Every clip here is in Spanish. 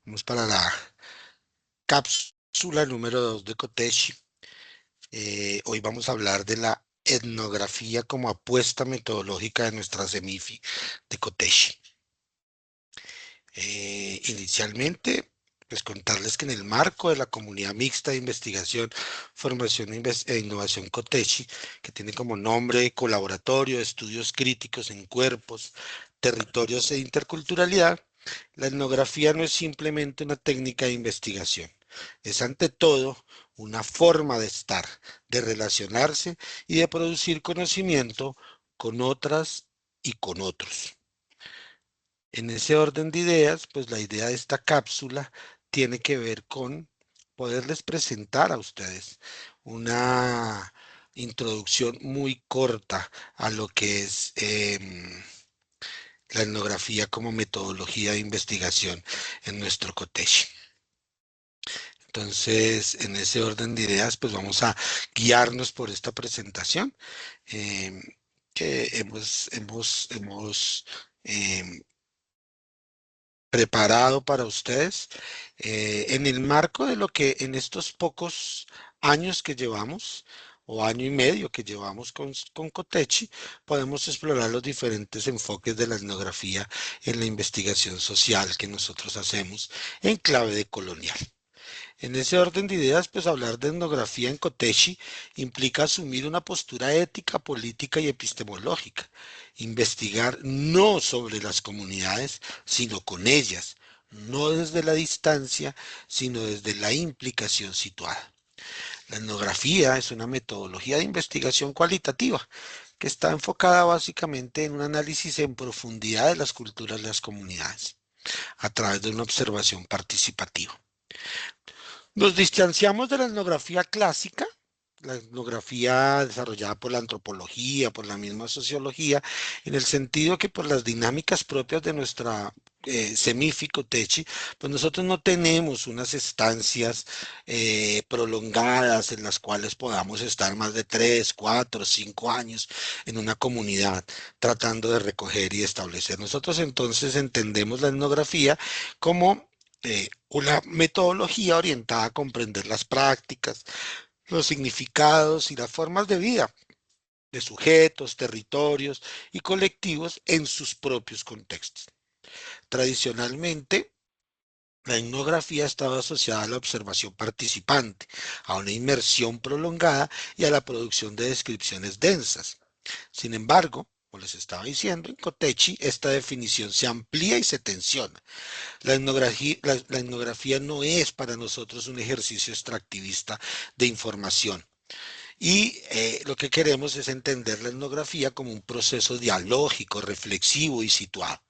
Vamos para la cápsula número 2 de Kotechi. Hoy vamos a hablar de la etnografía como apuesta metodológica de nuestra semifi de Kotechi. Inicialmente, pues contarles que en el marco de la comunidad mixta de investigación, formación e innovación Kotechi, que tiene como nombre Colaboratorio de Estudios Críticos en Cuerpos, Territorios e Interculturalidad, la etnografía no es simplemente una técnica de investigación, es ante todo una forma de estar, de relacionarse y de producir conocimiento con otras y con otros. En ese orden de ideas, pues la idea de esta cápsula tiene que ver con poderles presentar a ustedes una introducción muy corta a lo que es la etnografía como metodología de investigación en nuestro COTECH. Entonces, en ese orden de ideas, pues vamos a guiarnos por esta presentación eh, que hemos preparado para ustedes en el marco de lo que en estos pocos años que llevamos o año y medio que llevamos con Cotechi, podemos explorar los diferentes enfoques de la etnografía en la investigación social que nosotros hacemos en clave de colonial. En ese orden de ideas, pues hablar de etnografía en Kotechi implica asumir una postura ética, política y epistemológica. Investigar no sobre las comunidades, sino con ellas, no desde la distancia, sino desde la implicación situada. La etnografía es una metodología de investigación cualitativa que está enfocada básicamente en un análisis en profundidad de las culturas de las comunidades a través de una observación participativa. Nos distanciamos de la etnografía clásica, la etnografía desarrollada por la antropología, por la misma sociología, en el sentido que por las dinámicas propias de nuestra semífico techi, pues nosotros no tenemos unas estancias prolongadas en las cuales podamos estar más de 3, 4, 5 años en una comunidad tratando de recoger y establecer. Nosotros entonces entendemos la etnografía como una metodología orientada a comprender las prácticas, los significados y las formas de vida de sujetos, territorios y colectivos en sus propios contextos. Tradicionalmente, la etnografía estaba asociada a la observación participante, a una inmersión prolongada y a la producción de descripciones densas. Sin embargo, como les estaba diciendo, en Cotechi esta definición se amplía y se tensiona. La etnografía no es para nosotros un ejercicio extractivista de información. Y lo que queremos es entender la etnografía como un proceso dialógico, reflexivo y situado.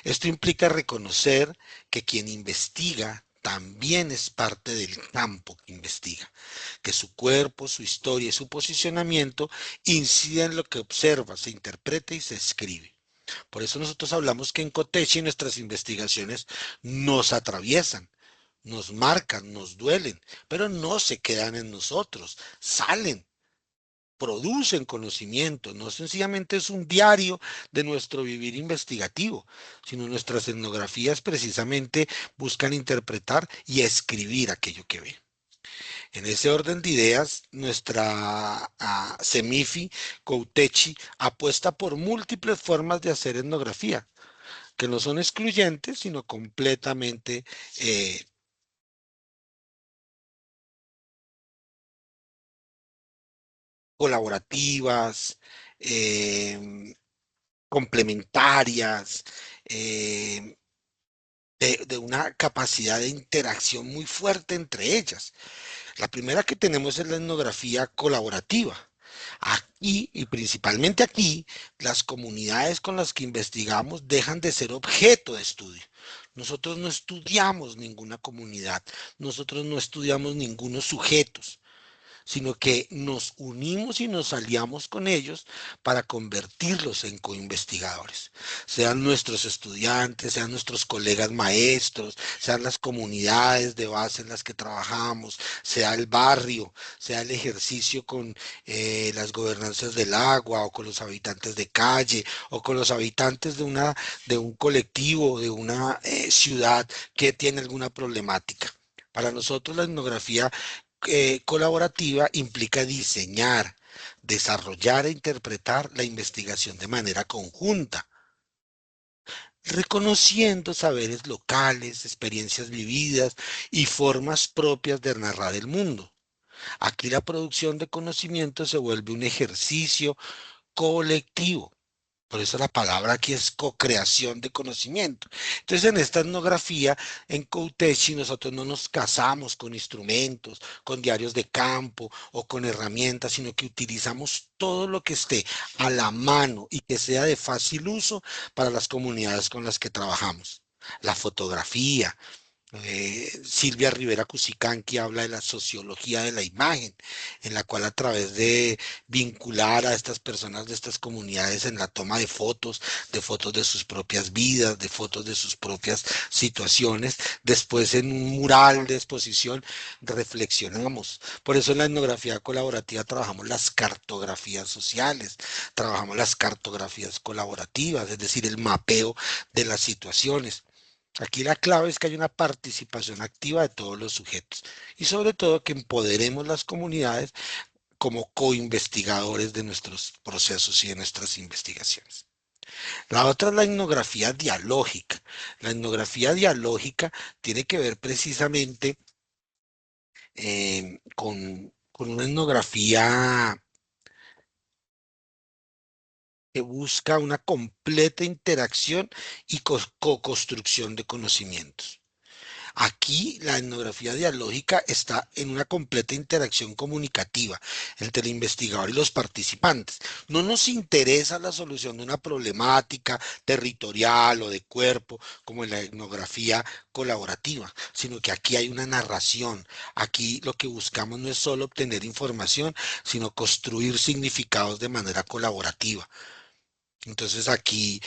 Esto implica reconocer que quien investiga también es parte del campo que investiga, que su cuerpo, su historia y su posicionamiento inciden en lo que observa, se interpreta y se escribe. Por eso nosotros hablamos que en Cotechi nuestras investigaciones nos atraviesan, nos marcan, nos duelen, pero no se quedan en nosotros, salen, producen conocimiento, no sencillamente es un diario de nuestro vivir investigativo, sino nuestras etnografías precisamente buscan interpretar y escribir aquello que ven. En ese orden de ideas, nuestra Semifi Coutechi apuesta por múltiples formas de hacer etnografía, que no son excluyentes, sino completamente colaborativas, eh, complementarias, eh, de una capacidad de interacción muy fuerte entre ellas. La primera que tenemos es la etnografía colaborativa. Aquí, y principalmente aquí, las comunidades con las que investigamos dejan de ser objeto de estudio. Nosotros no estudiamos ninguna comunidad, nosotros no estudiamos ningunos sujetos. sino que nos unimos y nos aliamos con ellos para convertirlos en coinvestigadores. Sean nuestros estudiantes, sean nuestros colegas maestros, sean las comunidades de base en las que trabajamos, sea el barrio, sea el ejercicio con las gobernanzas del agua o con los habitantes de calle o con los habitantes de un colectivo, de una ciudad que tiene alguna problemática. Para nosotros la etnografía colaborativa implica diseñar, desarrollar e interpretar la investigación de manera conjunta, reconociendo saberes locales, experiencias vividas y formas propias de narrar el mundo. Aquí la producción de conocimiento se vuelve un ejercicio colectivo. Por eso la palabra aquí es co-creación de conocimiento. Entonces, en esta etnografía, en Coutechi, nosotros no nos casamos con instrumentos, con diarios de campo o con herramientas, sino que utilizamos todo lo que esté a la mano y que sea de fácil uso para las comunidades con las que trabajamos. La fotografía, Silvia Rivera Cusicanqui habla de la sociología de la imagen, en la cual a través de vincular a estas personas de estas comunidades en la toma de fotos de sus propias vidas, de fotos de sus propias situaciones, después en un mural de exposición reflexionamos. Por eso en la etnografía colaborativa trabajamos las cartografías sociales, trabajamos las cartografías colaborativas, es decir, el mapeo de las situaciones. Aquí la clave es que hay una participación activa de todos los sujetos y sobre todo que empoderemos las comunidades como coinvestigadores de nuestros procesos y de nuestras investigaciones. La otra es la etnografía dialógica. La etnografía dialógica tiene que ver precisamente con una etnografía que busca una completa interacción y co-construcción de conocimientos. Aquí la etnografía dialógica está en una completa interacción comunicativa entre el investigador y los participantes. No nos interesa la solución de una problemática territorial o de cuerpo como en la etnografía colaborativa, sino que aquí hay una narración. Aquí lo que buscamos no es solo obtener información, sino construir significados de manera colaborativa. Entonces aquí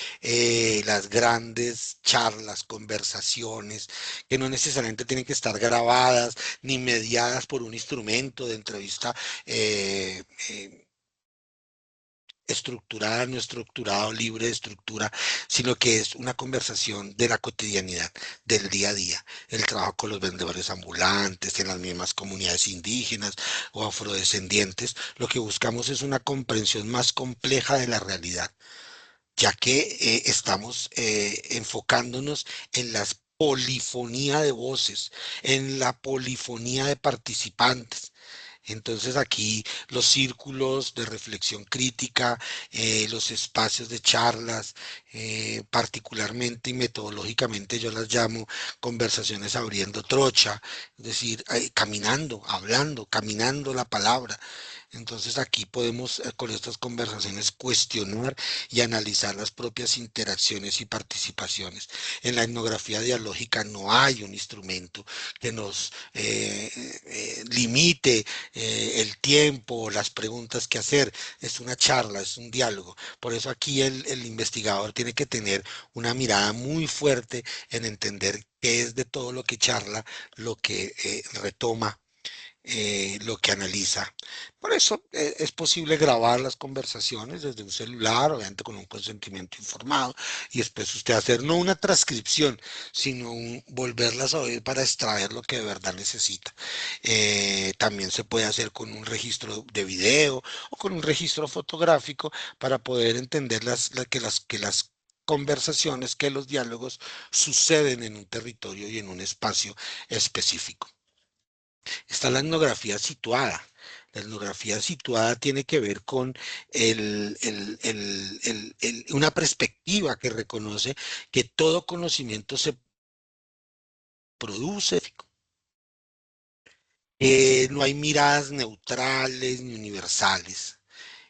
las grandes charlas, conversaciones, que no necesariamente tienen que estar grabadas ni mediadas por un instrumento de entrevista eh, eh, estructurada, no estructurada o libre de estructura, sino que es una conversación de la cotidianidad, del día a día. El trabajo con los vendedores ambulantes, en las mismas comunidades indígenas o afrodescendientes, lo que buscamos es una comprensión más compleja de la realidad ya que estamos enfocándonos en la polifonía de voces, en la polifonía de participantes. Entonces aquí los círculos de reflexión crítica, los espacios de charlas, particularmente y metodológicamente yo las llamo conversaciones abriendo trocha, es decir, caminando, hablando, caminando la palabra. Entonces aquí podemos con estas conversaciones cuestionar y analizar las propias interacciones y participaciones. En la etnografía dialógica no hay un instrumento que nos limite el tiempo, las preguntas que hacer. Es una charla, es un diálogo. Por eso aquí el investigador tiene que tener una mirada muy fuerte en entender qué es de todo lo que charla, lo que retoma lo que analiza. Por eso es posible grabar las conversaciones desde un celular, obviamente con un consentimiento informado, y después usted hacer no una transcripción, sino volverlas a oír para extraer lo que de verdad necesita. También se puede hacer con un registro de video o con un registro fotográfico para poder entender que las conversaciones, que los diálogos suceden en un territorio y en un espacio específico. Está la etnografía situada. La etnografía situada tiene que ver con una perspectiva que reconoce que todo conocimiento se produce, no hay miradas neutrales ni universales.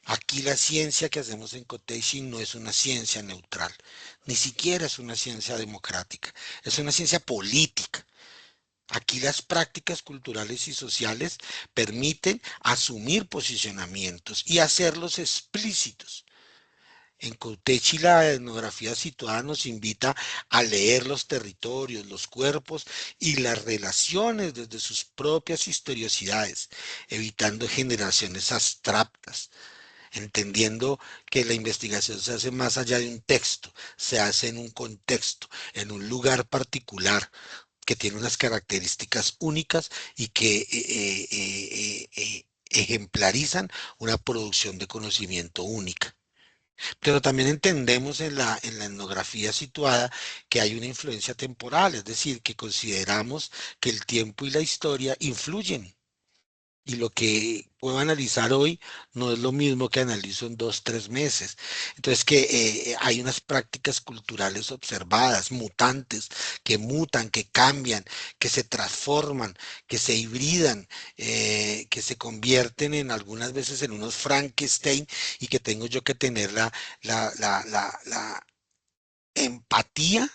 Aquí la ciencia que hacemos en Koteishi no es una ciencia neutral, ni siquiera es una ciencia democrática, es una ciencia política. Aquí las prácticas culturales y sociales permiten asumir posicionamientos y hacerlos explícitos. En Coutechi la etnografía situada nos invita a leer los territorios, los cuerpos y las relaciones desde sus propias historiosidades, evitando generaciones abstractas, entendiendo que la investigación se hace más allá de un texto, se hace en un contexto, en un lugar particular, que tiene unas características únicas y que ejemplarizan una producción de conocimiento única. Pero también entendemos en la etnografía situada que hay una influencia temporal, es decir, que consideramos que el tiempo y la historia influyen. Y lo que puedo analizar hoy no es lo mismo que analizo en 2, 3 meses. Entonces que hay unas prácticas culturales observadas, mutantes, que mutan, que cambian, que se transforman, que se hibridan, que se convierten en algunas veces en unos Frankenstein y que tengo yo que tener la empatía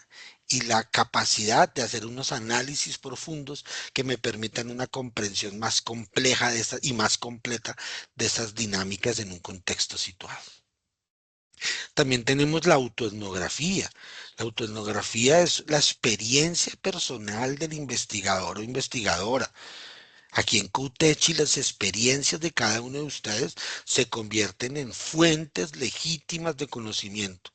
y la capacidad de hacer unos análisis profundos que me permitan una comprensión más compleja de esas y más completa de esas dinámicas en un contexto situado. También tenemos la autoetnografía. La autoetnografía es la experiencia personal del investigador o investigadora. Aquí en Coutechi las experiencias de cada uno de ustedes se convierten en fuentes legítimas de conocimiento,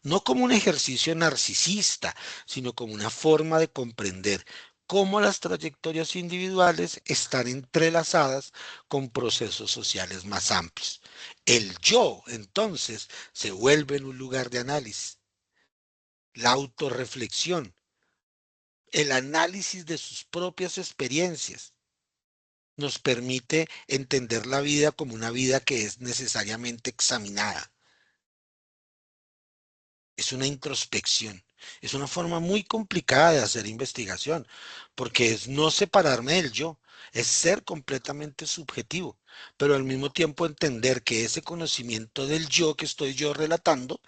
no como un ejercicio narcisista, sino como una forma de comprender cómo las trayectorias individuales están entrelazadas con procesos sociales más amplios. El yo, entonces, se vuelve en un lugar de análisis, la autorreflexión, el análisis de sus propias experiencias. Nos permite entender la vida como una vida que es necesariamente examinada. Es una introspección. Es una forma muy complicada de hacer investigación, porque es no separarme del yo, es ser completamente subjetivo, pero al mismo tiempo entender que ese conocimiento del yo que estoy yo relatando,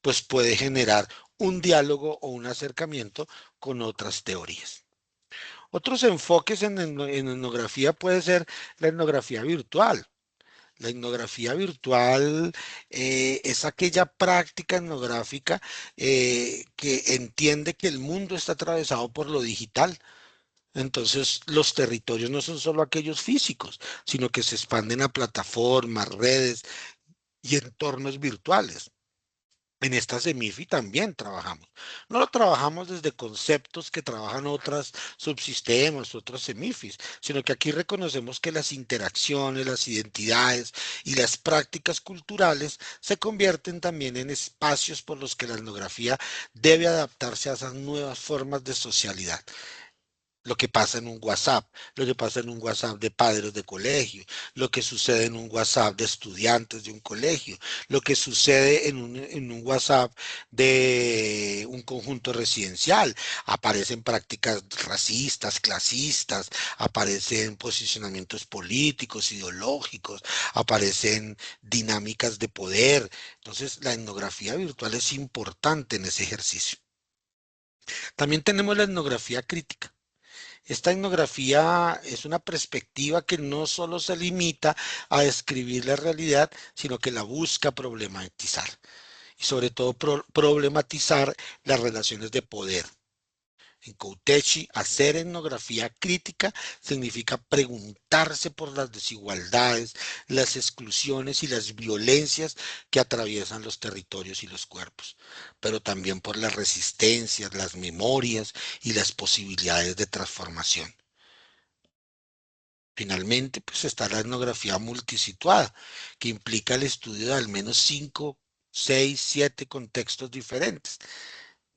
pues puede generar un diálogo o un acercamiento con otras teorías. Otros enfoques en etnografía puede ser la etnografía virtual. La etnografía virtual es aquella práctica etnográfica que entiende que el mundo está atravesado por lo digital. Entonces, los territorios no son solo aquellos físicos, sino que se expanden a plataformas, redes y entornos virtuales. En esta Semifi también trabajamos. No lo trabajamos desde conceptos que trabajan otras subsistemas, otros semifis, sino que aquí reconocemos que las interacciones, las identidades y las prácticas culturales se convierten también en espacios por los que la etnografía debe adaptarse a esas nuevas formas de socialidad. Lo que pasa en un WhatsApp, lo que pasa en un WhatsApp de padres de colegio, lo que sucede en un WhatsApp de estudiantes de un colegio, lo que sucede en un WhatsApp de un conjunto residencial. Aparecen prácticas racistas, clasistas, aparecen posicionamientos políticos, ideológicos, aparecen dinámicas de poder. Entonces, la etnografía virtual es importante en ese ejercicio. También tenemos la etnografía crítica. Esta etnografía es una perspectiva que no solo se limita a describir la realidad, sino que la busca problematizar y sobre todo problematizar las relaciones de poder. En Coutechi, hacer etnografía crítica significa preguntarse por las desigualdades, las exclusiones y las violencias que atraviesan los territorios y los cuerpos, pero también por las resistencias, las memorias y las posibilidades de transformación. Finalmente, pues está la etnografía multisituada, que implica el estudio de al menos 5, 6, 7 contextos diferentes.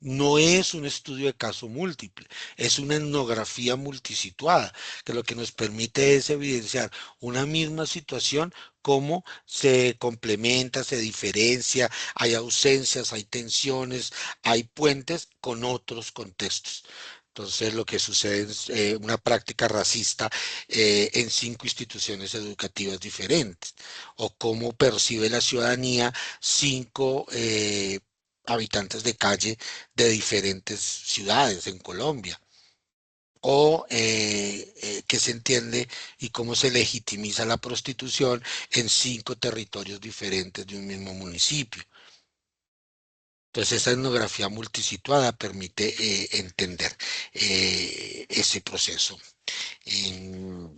No es un estudio de caso múltiple, es una etnografía multisituada, que lo que nos permite es evidenciar una misma situación, cómo se complementa, se diferencia, hay ausencias, hay tensiones, hay puentes con otros contextos. Entonces, lo que sucede es una práctica racista en 5 instituciones educativas diferentes, o cómo percibe la ciudadanía 5 habitantes de calle de diferentes ciudades en Colombia. o qué se entiende y cómo se legitimiza la prostitución en 5 territorios diferentes de un mismo municipio. Entonces, esa etnografía multisituada permite entender ese proceso. Em,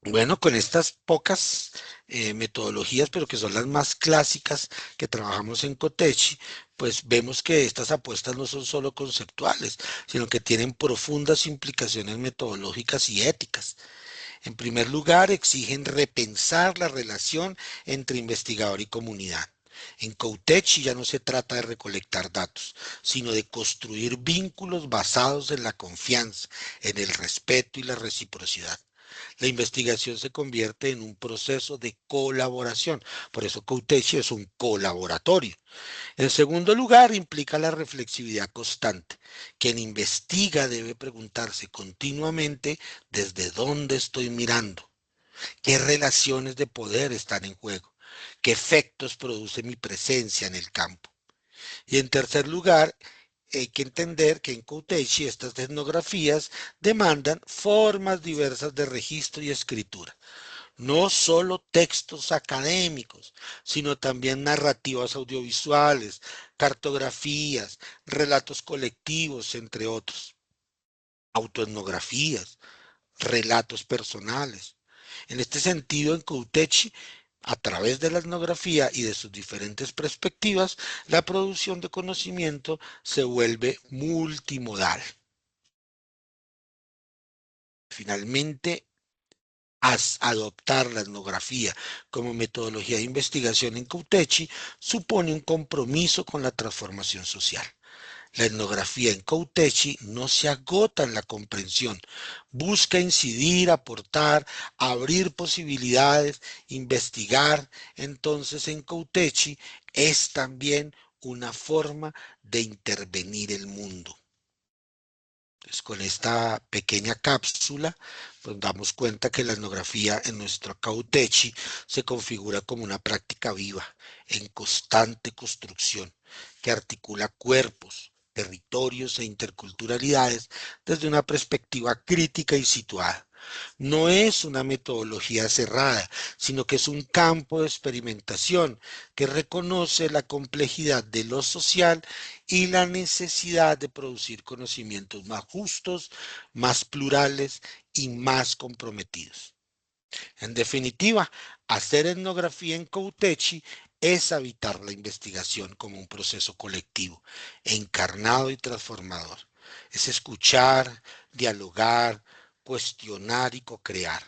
bueno, con estas pocas metodologías, pero que son las más clásicas que trabajamos en Cotechi, pues vemos que estas apuestas no son solo conceptuales, sino que tienen profundas implicaciones metodológicas y éticas. En primer lugar, exigen repensar la relación entre investigador y comunidad. En Coutech ya no se trata de recolectar datos, sino de construir vínculos basados en la confianza, en el respeto y la reciprocidad. La investigación se convierte en un proceso de colaboración. Por eso Coutech es un colaboratorio. En segundo lugar, implica la reflexividad constante. Quien investiga debe preguntarse continuamente desde dónde estoy mirando, qué relaciones de poder están en juego, qué efectos produce mi presencia en el campo. Y en tercer lugar, hay que entender que en Couteci estas etnografías demandan formas diversas de registro y escritura. No solo textos académicos, sino también narrativas audiovisuales, cartografías, relatos colectivos, entre otros, autoetnografías, relatos personales. En este sentido, en Couteci, a través de la etnografía y de sus diferentes perspectivas, la producción de conocimiento se vuelve multimodal. Finalmente, adoptar la etnografía como metodología de investigación en Couteci supone un compromiso con la transformación social. La etnografía en Couteci no se agota en la comprensión, busca incidir, aportar, abrir posibilidades, investigar. Entonces en Couteci es también una forma de intervenir el mundo. Entonces, con esta pequeña cápsula, pues damos cuenta que la etnografía en nuestro Cautechi se configura como una práctica viva, en constante construcción, que articula cuerpos, territorios e interculturalidades desde una perspectiva crítica y situada. No es una metodología cerrada, sino que es un campo de experimentación que reconoce la complejidad de lo social y la necesidad de producir conocimientos más justos, más plurales y más comprometidos. En definitiva, hacer etnografía en Couteci es habitar la investigación como un proceso colectivo, encarnado y transformador. Es escuchar, dialogar, cuestionar y co-crear.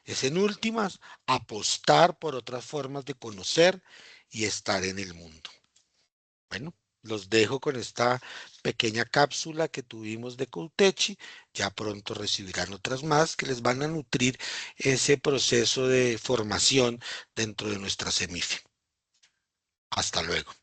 Es en últimas apostar por otras formas de conocer y estar en el mundo. Bueno, los dejo con esta pequeña cápsula que tuvimos de Coutechi. Ya pronto recibirán otras más que les van a nutrir ese proceso de formación dentro de nuestra semifi. Hasta luego.